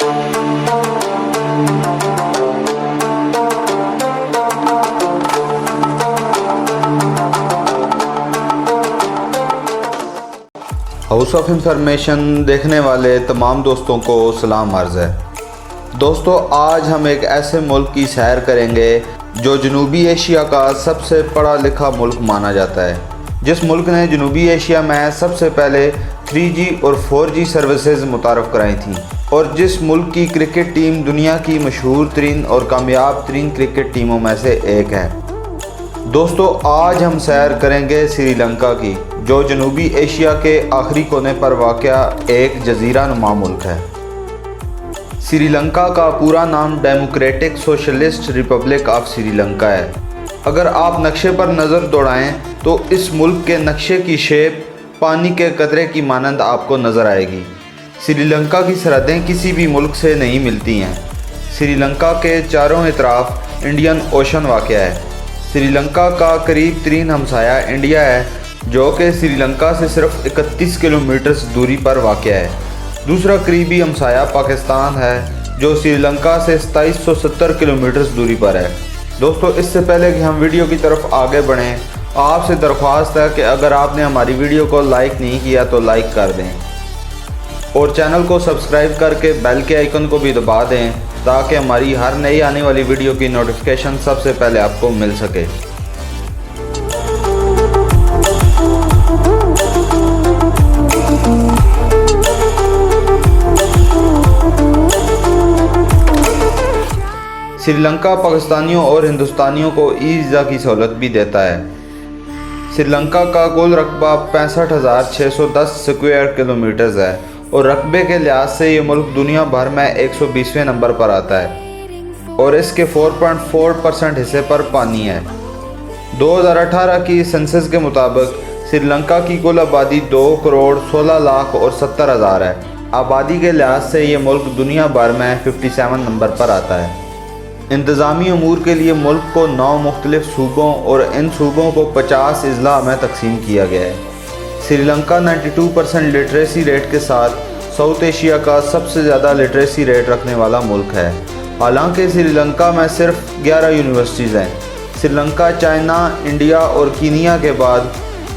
House of information देखने वाले तमाम दोस्तों को सलाम अर्ज़ है। दोस्तों, आज हम एक ऐसे मुल्क की सैर करेंगे जो जनूबी एशिया का सबसे पढ़ा लिखा मुल्क माना जाता है, जिस मुल्क ने जनूबी एशिया में सबसे पहले 3G और 4G सर्विसेज मुतारफ़ कराई थी, और जिस मुल्क की क्रिकेट टीम दुनिया की मशहूर तरीन और कामयाब तरीन क्रिकेट टीमों में से एक है। दोस्तों, आज हम सैर करेंगे श्रीलंका की, जो जनूबी एशिया के आखिरी कोने पर वाक़या एक जज़ीरा नुमा मुल्क है। श्रीलंका का पूरा नाम democratic socialist Republic of Sri Lanka है। अगर आप नक्शे पर नज़र दौड़ाएं तो इस मुल्क के नक्शे की शेप पानी के कतरे की मानंद आपको नज़र आएगी। श्रीलंका की सरहदें किसी भी मुल्क से नहीं मिलती हैं। श्रीलंका के चारों इतराफ इंडियन ओशन वाक़या है। श्रीलंका का करीब तरीन हमसाया इंडिया है, जो कि श्रीलंका से सिर्फ 31 किलोमीटर दूरी पर वाक़या है। दूसरा करीबी हमसाया पाकिस्तान है, जो श्रीलंका से 2770 किलोमीटर दूरी पर है। दोस्तों, इससे पहले कि हम वीडियो की तरफ आगे बढ़ें, आपसे दरख्वास्त है कि अगर आपने हमारी वीडियो को लाइक नहीं किया तो लाइक कर दें और चैनल को सब्सक्राइब करके बेल के आइकन को भी दबा दें, ताकि हमारी हर नई आने वाली वीडियो की नोटिफिकेशन सबसे पहले आपको मिल सके। श्रीलंका पाकिस्तानियों और हिंदुस्तानियों को वीज़ा की सहूलत भी देता है। श्रीलंका का कुल रकबा 65,610 स्क्वायर किलोमीटर्स है और रकबे के लिहाज से ये मुल्क दुनिया भर में 120वें नंबर पर आता है और इसके 4.4% हिस्से पर पानी है। 2018 की सेंसस के मुताबिक श्रीलंका की कुल आबादी 2,16,70,000 है। आबादी के लिहाज से ये मुल्क दुनिया भर में 57 नंबर पर आता है। इंतज़ामी अमूर के लिए मुल्क को 9 मुख्तलिफ सूबों और इन सूबों को 50 अजला में तकसीम किया गया है। श्रीलंका 92% लिटरेसी रेट के साथ साउथ एशिया का सबसे ज़्यादा लिटरेसी रेट रखने वाला मुल्क है। हालांकि श्रीलंका में सिर्फ 11 यूनिवर्सिटीज़ हैं। श्रीलंका चाइना, इंडिया और कीनिया के बाद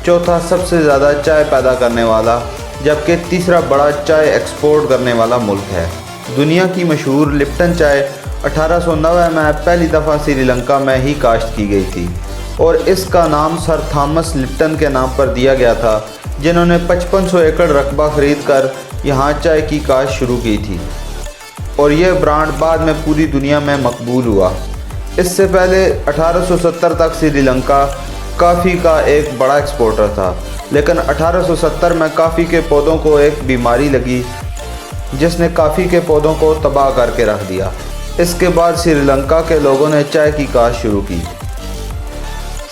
चौथा सबसे ज़्यादा चाय पैदा करने वाला, जबकि तीसरा बड़ा चाय एक्सपोर्ट करने वाला मुल्क है। दुनिया की मशहूर लिप्टन चाय 1890 में पहली दफ़ा श्रीलंका में ही काश्त की गई थी और इसका नाम सर थॉमस लिप्टन के नाम पर दिया गया था, जिन्होंने 5500 एकड़ रकबा खरीद कर यहाँ चाय की काश्त शुरू की थी और यह ब्रांड बाद में पूरी दुनिया में मकबूल हुआ। इससे पहले 1870 तक श्रीलंका कॉफ़ी का एक बड़ा एक्सपोर्टर था, लेकिन 1870 में कॉफ़ी के पौधों को एक बीमारी लगी जिसने कॉफ़ी के पौधों को तबाह करके रख दिया। इसके बाद श्रीलंका के लोगों ने चाय की काश्त शुरू की।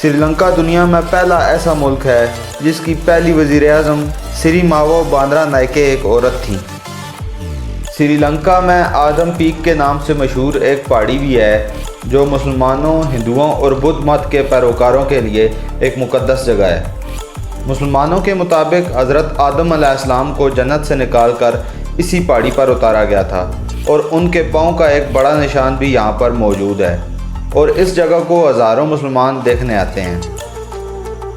श्रीलंका दुनिया में पहला ऐसा मुल्क है जिसकी पहली वज़ीर-ए-आज़म सिरिमावो बांद्रानाइके एक औरत थी। श्रीलंका में आदम पीक के नाम से मशहूर एक पहाड़ी भी है, जो मुसलमानों, हिंदुओं और बुद्ध मत के पैरोकारों के लिए एक मुक़द्दस जगह है। मुसलमानों के मुताबिक हज़रत आदम अलैहिस्सलाम को जन्नत से निकाल कर इसी पहाड़ी पर उतारा गया था और उनके पाँव का एक बड़ा निशान भी यहाँ पर मौजूद है और इस जगह को हज़ारों मुसलमान देखने आते हैं।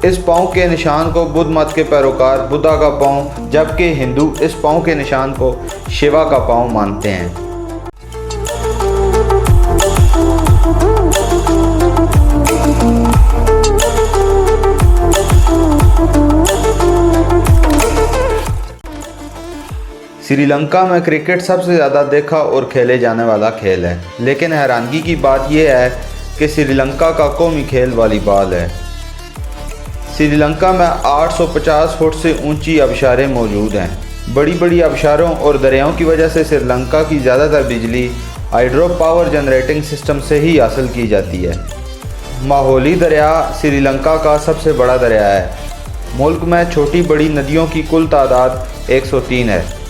इस पाँव के निशान को बुद्ध मत के पैरोकार बुद्धा का पाँव, जबकि हिंदू इस पाँव के निशान को शिवा का पाँव मानते हैं। श्रीलंका में क्रिकेट सबसे ज़्यादा देखा और खेले जाने वाला खेल है, लेकिन हैरानगी की बात यह है कि श्रीलंका का कौमी खेल वॉलीबॉल है। श्रीलंका में 850 फुट से ऊंची आबशारें मौजूद हैं। बड़ी बड़ी आबशारों और दरियाओं की वजह से श्रीलंका की ज़्यादातर बिजली हाइड्रो पावर जनरेटिंग सिस्टम से ही हासिल की जाती है। माहौली दरिया श्रीलंका का सबसे बड़ा दरिया है। मुल्क में छोटी बड़ी नदियों की कुल तादाद 103 है।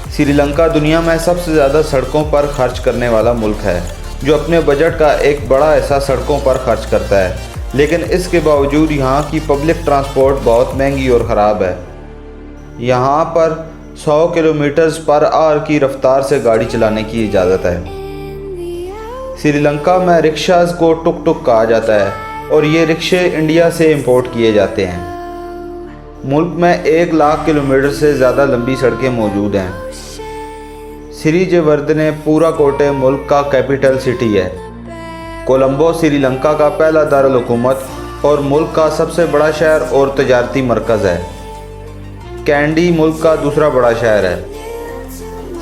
श्रीलंका दुनिया में सबसे ज़्यादा सड़कों पर खर्च करने वाला मुल्क है, जो अपने बजट का एक बड़ा हिस्सा सड़कों पर खर्च करता है, लेकिन इसके बावजूद यहाँ की पब्लिक ट्रांसपोर्ट बहुत महंगी और ख़राब है। यहाँ पर 100 किलोमीटर पर आवर की रफ्तार से गाड़ी चलाने की इजाज़त है। श्रीलंका में रिक्शाज को टुक टुक कहा जाता है और ये रिक्शे इंडिया से इंपोर्ट किए जाते हैं। मुल्क में 1 लाख किलोमीटर से ज़्यादा लंबी सड़कें मौजूद हैं। श्रीजयवर्धने पूरा कोटे मुल्क का कैपिटल सिटी है। कोलंबो श्रीलंका का पहला दारुल हुकूमत और मुल्क का सबसे बड़ा शहर और तजारती मरकज़ है। कैंडी मुल्क का दूसरा बड़ा शहर है।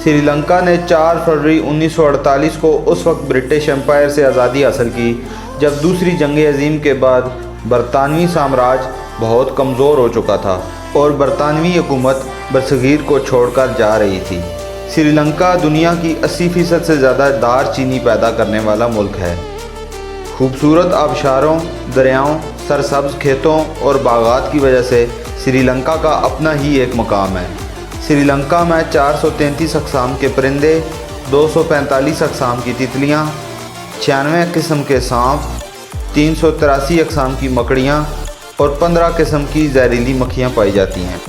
श्रीलंका ने 4 फरवरी 1948 को उस वक्त ब्रिटिश एम्पायर से आज़ादी हासिल की जब दूसरी जंग अज़ीम के बाद बरतानवी साम्राज्य बहुत कमज़ोर हो चुका था और बरतानवी हुकूमत बरसगीर को छोड़कर जा रही थी। श्रीलंका दुनिया की 80% से ज़्यादा दार चीनी पैदा करने वाला मुल्क है। खूबसूरत आबशारों, दरियाओं, सरसब्ज़ खेतों और बागात की वजह से श्रीलंका का अपना ही एक मकाम है। श्रीलंका में 433 अक़साम के परिंदे, 245 अक़साम की तितलियाँ, 96 किस्म के सांप, 383 अक़साम की मकड़ियाँ और 15 किस्म की जहरीली मक्खियाँ पाई जाती हैं।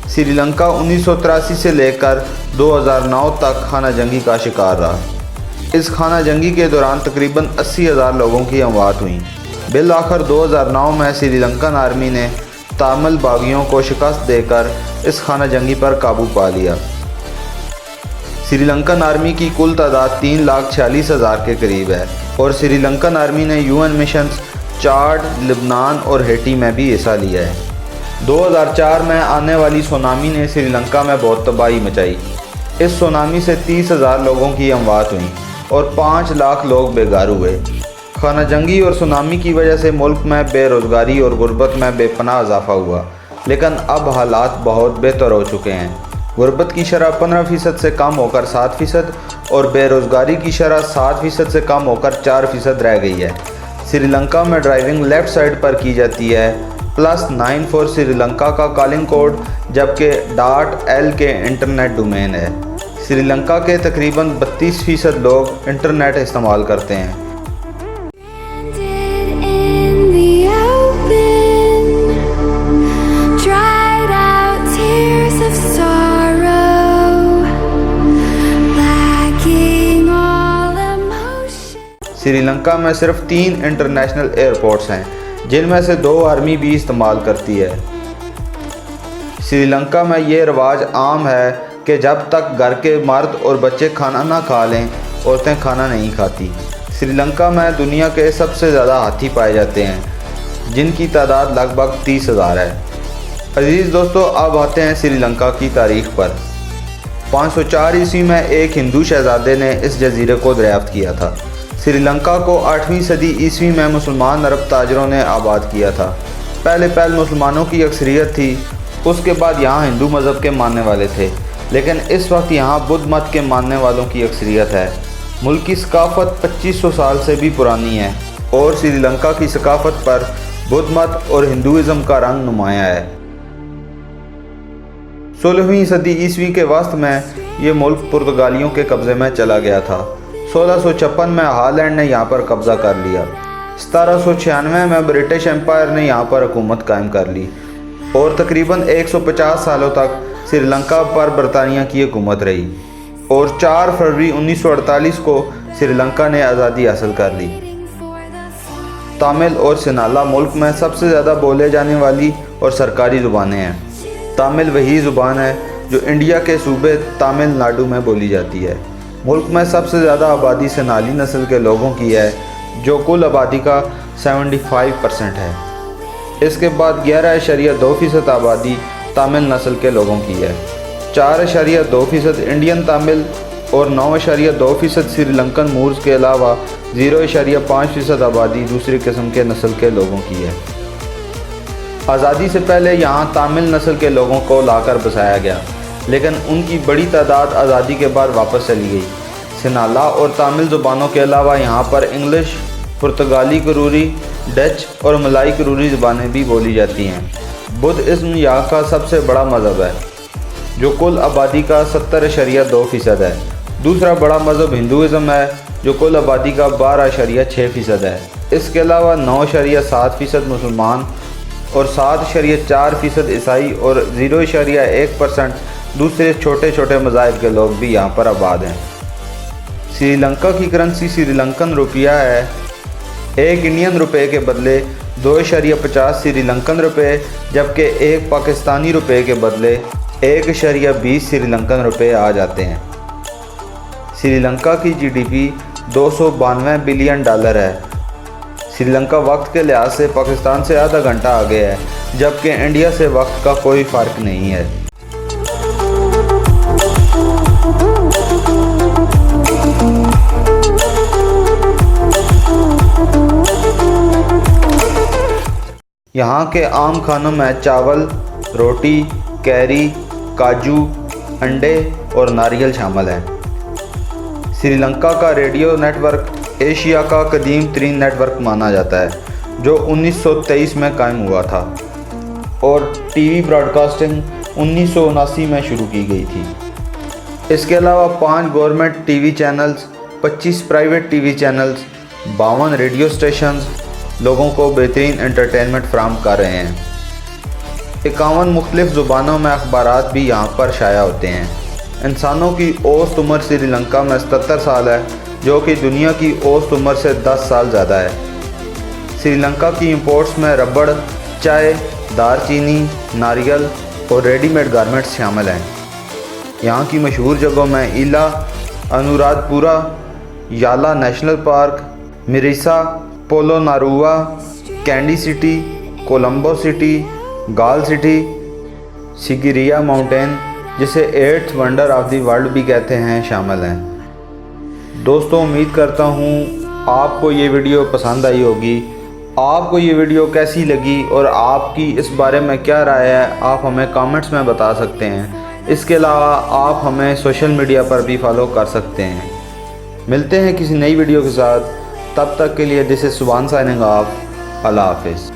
श्रीलंका 1983 से लेकर 2009 तक खाना जंगी का शिकार रहा। इस खाना जंगी के दौरान तकरीबन 80,000 लोगों की अमवात हुई। बिल आखिर 2009 में श्रीलंकन आर्मी ने तामिल बागियों को शिकस्त देकर इस खाना जंगी पर काबू पा लिया। श्रीलंकन आर्मी की कुल तादाद 3,46,000 के करीब है और श्रीलंकन आर्मी ने यूएन मिशन चाड, लेबनान और हेटी में भी हिस्सा लिया है। 2004 में आने वाली सुनामी ने श्रीलंका में बहुत तबाही मचाई। इस सुनामी से 30,000 लोगों की अमवात हुई और 5 लाख लोग बेघर हुए। खाना जंगी और सुनामी की वजह से मुल्क में बेरोज़गारी और गुर्बत में बेपनाह इजाफा हुआ, लेकिन अब हालात बहुत बेहतर हो चुके हैं। गुर्बत की शरह 15% से कम होकर 7% और बेरोज़गारी की शरह 7% से कम होकर 4% रह गई है। श्रीलंका में ड्राइविंग लेफ़्ट साइड पर की जाती है। +94 श्रीलंका का कॉलिंग कोड जबकि .l के इंटरनेट डोमेन है। श्रीलंका के तकरीबन 32% लोग इंटरनेट इस्तेमाल करते हैं। श्रीलंका में सिर्फ 3 इंटरनेशनल एयरपोर्ट्स हैं, जिनमें से 2 आर्मी भी इस्तेमाल करती है। श्रीलंका में ये रिवाज आम है कि जब तक घर के मर्द और बच्चे खाना ना खा लें, औरतें खाना नहीं खाती। श्रीलंका में दुनिया के सबसे ज़्यादा हाथी पाए जाते हैं, जिनकी तादाद लगभग 30,000 है। अजीज़ दोस्तों, अब आते हैं श्रीलंका की तारीख़ पर। 504 ईस्वी में एक हिंदू शहजादे ने इस जजीरे को दरियाफ्त किया था। श्रीलंका को 8वीं सदी ईस्वी में मुसलमान अरब ताजरों ने आबाद किया था। पहले मुसलमानों की अक्सरियत थी, उसके बाद यहाँ हिंदू मज़हब के मानने वाले थे, लेकिन इस वक्त यहाँ बुद्ध मत के मानने वालों की अक्सरियत है। मुल्क की सकाफ़त 2500 साल से भी पुरानी है और श्रीलंका की सकाफ़त पर बुद्ध मत और हिंदुज़म का रंग नुमायाँ है। 16वीं सदी ईस्वी के वस्त में ये मुल्क पुर्तगालियों के कब्ज़े में चला गया था। 1656 में हॉलैंड ने यहाँ पर कब्ज़ा कर लिया। 1796 में ब्रिटिश एम्पायर ने यहाँ पर हुकूमत कायम कर ली और तकरीबन 150 सालों तक श्रीलंका पर बरतानिया की हुकूमत रही और 4 फरवरी 1948 को श्रीलंका ने आज़ादी हासिल कर ली। तमिल और सिनाला मुल्क में सबसे ज़्यादा बोले जाने वाली और सरकारी ज़ुबानें हैं। तमिल वही ज़ुबान है जो इंडिया के सूबे तमिलनाडु में बोली जाती है। मुल्क में सबसे ज़्यादा आबादी सेनाली नस्ल के लोगों की है, जो कुल आबादी का 75% है। इसके बाद 11.2% आबादी तमिल नस्ल के लोगों की है। 4.2% इंडियन तमिल और 9.2% श्रीलंकन मूर्स के अलावा 0.5% आबादी दूसरी किस्म के नस्ल के लोगों की है। आज़ादी से पहले यहाँ तमिल नस्ल के लोगों को लाकर बसाया गया, लेकिन उनकी बड़ी तादाद आज़ादी के बाद वापस चली गई। सिनाला और तमिल ज़ुबानों के अलावा यहाँ पर इंग्लिश, पुर्तगाली करूरी, डच और मलाई करूरी ज़ुबानें भी बोली जाती हैं। बुद्धिज़्म यहाँ का सबसे बड़ा मज़हब है, जो कुल आबादी का 70.2% है। दूसरा बड़ा मज़हब हिंदुज़म है, जो कुल आबादी का 12.6% है। इसके अलावा 9.7% मुसलमान और 7.4% ईसाई और 0.1% दूसरे छोटे छोटे मज़ाहिब के लोग भी यहाँ पर आबाद हैं। श्रीलंका की करेंसी श्रीलंकन रुपया है। एक इंडियन रुपए के बदले 2.50 श्रीलंकन रुपए, जबकि एक पाकिस्तानी रुपए के बदले 1.20 श्रीलंकन रुपए आ जाते हैं। श्रीलंका की जीडीपी 292 बिलियन डॉलर है। श्रीलंका वक्त के लिहाज से पाकिस्तान से आधा घंटा आगे है, जबकि इंडिया से वक्त का कोई फ़र्क नहीं है। यहाँ के आम खानों में चावल, रोटी, कैरी, काजू, अंडे और नारियल शामिल हैं। श्रीलंका का रेडियो नेटवर्क एशिया का कदीम तरीन नेटवर्क माना जाता है, जो 1923 में कायम हुआ था और टीवी ब्रॉडकास्टिंग 1979 में शुरू की गई थी। इसके अलावा 5 government TV channels, 25 private TV channels, 52 radio stations लोगों को बेहतरीन एंटरटेनमेंट फराहम कर रहे हैं। 51 मुख्तलिफ ज़ुबानों में अखबारात भी यहाँ पर शाया होते हैं। इंसानों की औसत उम्र श्रीलंका में 77 साल है, जो कि दुनिया की औसत उम्र से 10 साल ज़्यादा है। श्रीलंका की इंपोर्ट्स में रबड़, चाय, दारचीनी, नारियल और रेडीमेड गारमेंट्स शामिल हैं। यहाँ की मशहूर जगहों में Ella, Anuradhapura, Yala National Park, Mirissa, Polonnaruwa, Kandy city, Colombo city, Galle city, Sigiriya mountain, जिसे 8th wonder of the world भी कहते हैं, शामिल हैं। दोस्तों, उम्मीद करता हूँ आपको ये वीडियो पसंद आई होगी। आपको ये वीडियो कैसी लगी और आपकी इस बारे में क्या राय है, आप हमें कमेंट्स में बता सकते हैं। इसके अलावा आप हमें सोशल मीडिया पर भी फॉलो कर सकते हैं। मिलते हैं किसी नई वीडियो के साथ, तब तक के लिए दिस इज़ सुभान साइनिंग ऑफ। अल्लाह हाफिज़।